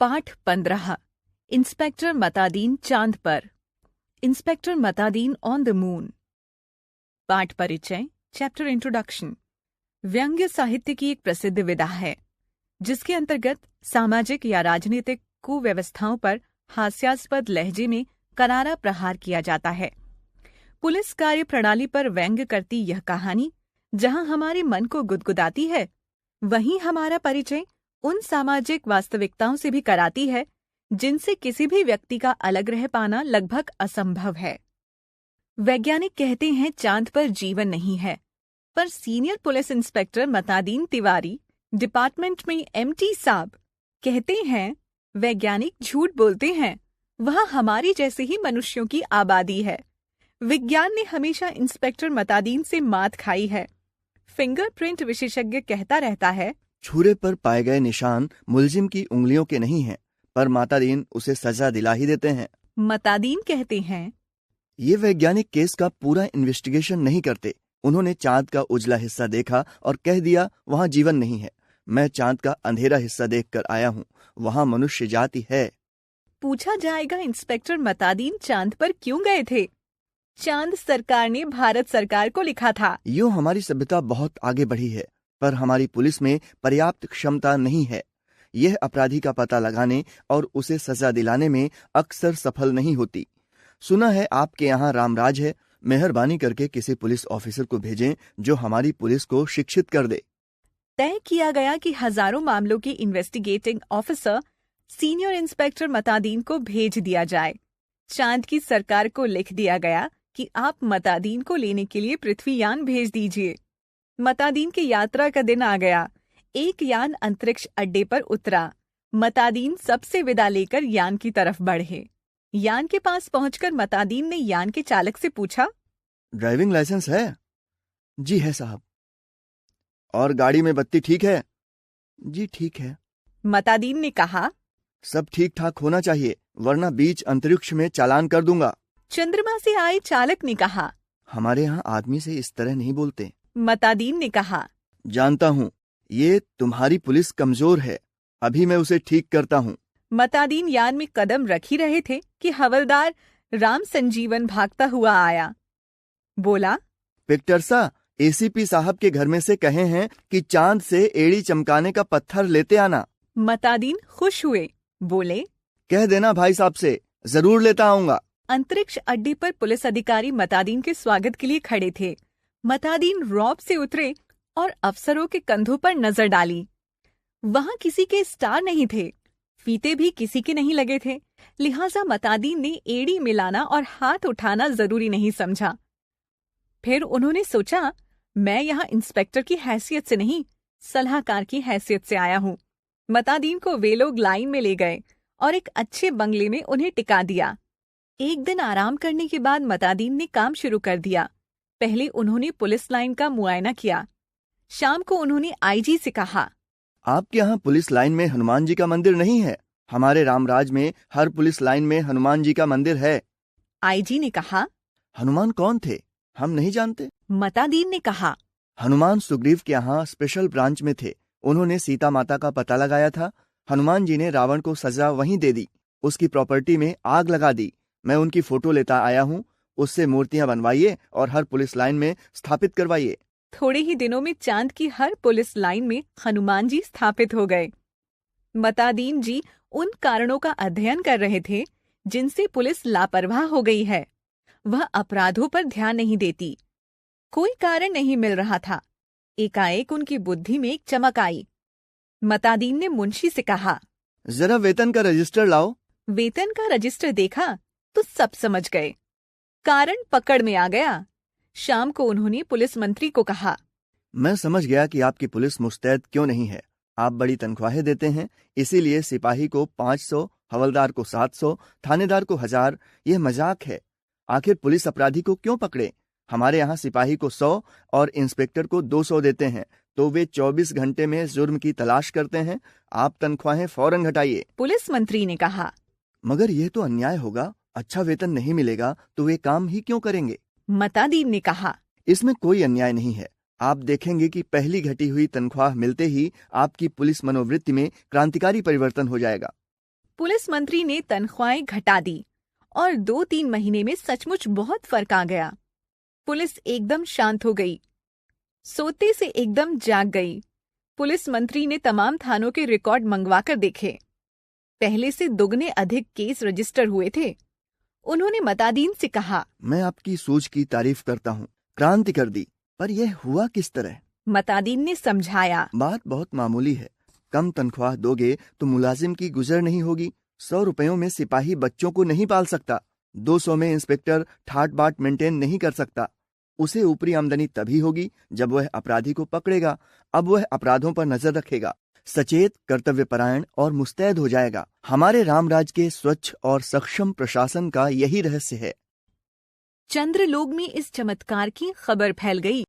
पाठ 15। इंस्पेक्टर मतादीन चांद पर। Inspector Matadeen on the moon. पाठ परिचय, चैप्टर इंट्रोडक्शन। व्यंग्य साहित्य की एक प्रसिद्ध विधा है जिसके अंतर्गत सामाजिक या राजनीतिक कुव्यवस्थाओं पर हास्यास्पद लहजे में करारा प्रहार किया जाता है। पुलिस कार्य प्रणाली पर व्यंग्य करती यह कहानी जहां हमारे मन को गुदगुदाती है, वहीं हमारा परिचय उन सामाजिक वास्तविकताओं से भी कराती है जिनसे किसी भी व्यक्ति का अलग रह पाना लगभग असंभव है। वैज्ञानिक कहते हैं चांद पर जीवन नहीं है, पर senior police inspector Matadeen Tiwari, department में एमटी साहब, कहते हैं वैज्ञानिक झूठ बोलते हैं, वह हमारी जैसे ही मनुष्यों की आबादी है। विज्ञान ने हमेशा इंस्पेक्टर मतादीन से मात खाई है। फिंगरप्रिंट विशेषज्ञ कहता रहता है, छुरे पर पाए गए निशान मुलजिम की उंगलियों के नहीं हैं, पर मतादीन उसे सजा दिला ही देते हैं। मतादीन कहते हैं, ये वैज्ञानिक केस का पूरा इन्वेस्टिगेशन नहीं करते। उन्होंने चांद का उजला हिस्सा देखा और कह दिया वहां जीवन नहीं है। मैं चांद का अंधेरा हिस्सा देखकर आया हूँ, वहां मनुष्य जाति है। पूछा जाएगा इंस्पेक्टर मतादीन चांद पर क्यों गए थे? चांद सरकार ने भारत सरकार को लिखा था। यूं हमारी सभ्यता बहुत आगे बढ़ी है, पर हमारी पुलिस में पर्याप्त क्षमता नहीं है। यह अपराधी का पता लगाने और उसे सजा दिलाने में अक्सर सफल नहीं होती। सुना है आपके यहाँ रामराज है, मेहरबानी करके किसी पुलिस ऑफिसर को भेजें जो हमारी पुलिस को शिक्षित कर दे। तय किया गया कि हजारों मामलों के investigating officer senior inspector Matadin को भेज दिया जाए। चांद की सरकार को लिख दिया गया कि आप मतादीन को लेने के लिए पृथ्वीयान भेज दीजिए। मतादीन की यात्रा का दिन आ गया। एक यान अंतरिक्ष अड्डे पर उतरा। मतादीन सबसे विदा लेकर यान की तरफ बढ़े। यान के पास पहुंचकर मतादीन ने यान के चालक से पूछा, ड्राइविंग लाइसेंस है? जी है साहब। और गाड़ी में बत्ती ठीक है? जी ठीक है। मतादीन ने कहा, सब ठीक ठाक होना चाहिए, वरना बीच अंतरिक्ष में चालान कर दूंगा। चंद्रमा से आए चालक ने कहा, हमारे यहाँ आदमी से इस तरह नहीं बोलते। मतादीन ने कहा, जानता हूँ ये तुम्हारी पुलिस कमजोर है, अभी मैं उसे ठीक करता हूँ। मतादीन यान में कदम रख ही रहे थे कि हवलदार राम संजीवन भागता हुआ आया। बोला, पिक्टरसा, एसीपी साहब के घर में से कहे हैं कि चांद से एड़ी चमकाने का पत्थर लेते आना। मतादीन खुश हुए। बोले, कह देना भाई साहब से, जरूर लेता आऊंगा। अंतरिक्ष अड्डे पर पुलिस अधिकारी मतादीन के स्वागत के लिए खड़े थे। मतादीन रॉब से उतरे और अफसरों के कंधों पर नजर डाली। वहां किसी के स्टार नहीं थे, फीते भी किसी के नहीं लगे थे, लिहाजा मतादीन ने एड़ी मिलाना और हाथ उठाना जरूरी नहीं समझा। फिर उन्होंने सोचा, मैं यहाँ इंस्पेक्टर की हैसियत से नहीं, सलाहकार की हैसियत से आया हूँ। मतादीन को वे लोग लाइन में ले गए और एक अच्छे बंगले में उन्हें टिका दिया। एक दिन आराम करने के बाद मतादीन ने काम शुरू कर दिया। पहले उन्होंने पुलिस लाइन का मुआयना किया। शाम को उन्होंने आईजी से कहा, आपके यहाँ पुलिस लाइन में हनुमान जी का मंदिर नहीं है? हमारे रामराज में हर पुलिस लाइन में हनुमान जी का मंदिर है। आईजी ने कहा, हनुमान कौन थे? हम नहीं जानते। मतादीन ने कहा, हनुमान सुग्रीव के यहाँ स्पेशल ब्रांच में थे। उन्होंने सीता माता का पता लगाया था। हनुमान जी ने रावण को सजा वहीं दे दी, उसकी प्रॉपर्टी में आग लगा दी। मैं उनकी फोटो लेता आया हूँ, उससे मूर्तियां बनवाइए और हर पुलिस लाइन में स्थापित करवाइए। थोड़े ही दिनों में चांद की हर पुलिस लाइन में हनुमान जी स्थापित हो गए। मतादीन जी उन कारणों का अध्ययन कर रहे थे जिनसे पुलिस लापरवाह हो गई है। वह अपराधों पर ध्यान नहीं देती। कोई कारण नहीं मिल रहा था। एकाएक उनकी बुद्धि में एक चमक आई। मतादीन ने मुंशी से कहा, जरा वेतन का रजिस्टर लाओ। वेतन का रजिस्टर देखा तो सब समझ गए। कारण पकड़ में आ गया। शाम को उन्होंने पुलिस मंत्री को कहा, मैं समझ गया कि आपकी पुलिस मुस्तैद क्यों नहीं है। आप बड़ी तनख्वाहें देते हैं, इसीलिए सिपाही को 500, हवलदार को 700, थानेदार को 1000। यह मजाक है। आखिर पुलिस अपराधी को क्यों पकड़े? हमारे यहाँ सिपाही को 100 और इंस्पेक्टर को 200 देते हैं, तो वे 24 घंटे में जुर्म की तलाश करते हैं। आप तनख्वाहें फौरन घटाइए। पुलिस मंत्री ने कहा, मगर यह तो अन्याय होगा। अच्छा वेतन नहीं मिलेगा तो वे काम ही क्यों करेंगे? मतादीन ने कहा, इसमें कोई अन्याय नहीं है। आप देखेंगे कि पहली घटी हुई तनख्वाह मिलते ही आपकी पुलिस मनोवृत्ति में क्रांतिकारी परिवर्तन हो जाएगा। पुलिस मंत्री ने तनख्वाहें घटा दी और 2-3 महीने में सचमुच बहुत फर्क आ गया। पुलिस एकदम शांत हो गई, सोते से एकदम जाग गई। पुलिस मंत्री ने तमाम थानों के रिकॉर्ड मंगवाकर देखे। पहले से दुगने अधिक केस रजिस्टर हुए थे। उन्होंने मतादीन से कहा, मैं आपकी सोच की तारीफ करता हूँ, क्रांति कर दी, पर यह हुआ किस तरह? मतादीन ने समझाया, बात बहुत मामूली है। कम तनख्वाह दोगे तो मुलाजिम की गुजर नहीं होगी। 100 रुपयों में सिपाही बच्चों को नहीं पाल सकता। 200 में इंस्पेक्टर ठाट बाट मेंटेन नहीं कर सकता। उसे ऊपरी आमदनी तभी होगी जब वह अपराधी को पकड़ेगा। अब वह अपराधों पर नजर रखेगा, सचेत, कर्तव्यपरायण और मुस्तैद हो जाएगा। हमारे रामराज के स्वच्छ और सक्षम प्रशासन का यही रहस्य है। चंद्रलोक में इस चमत्कार की खबर फैल गई।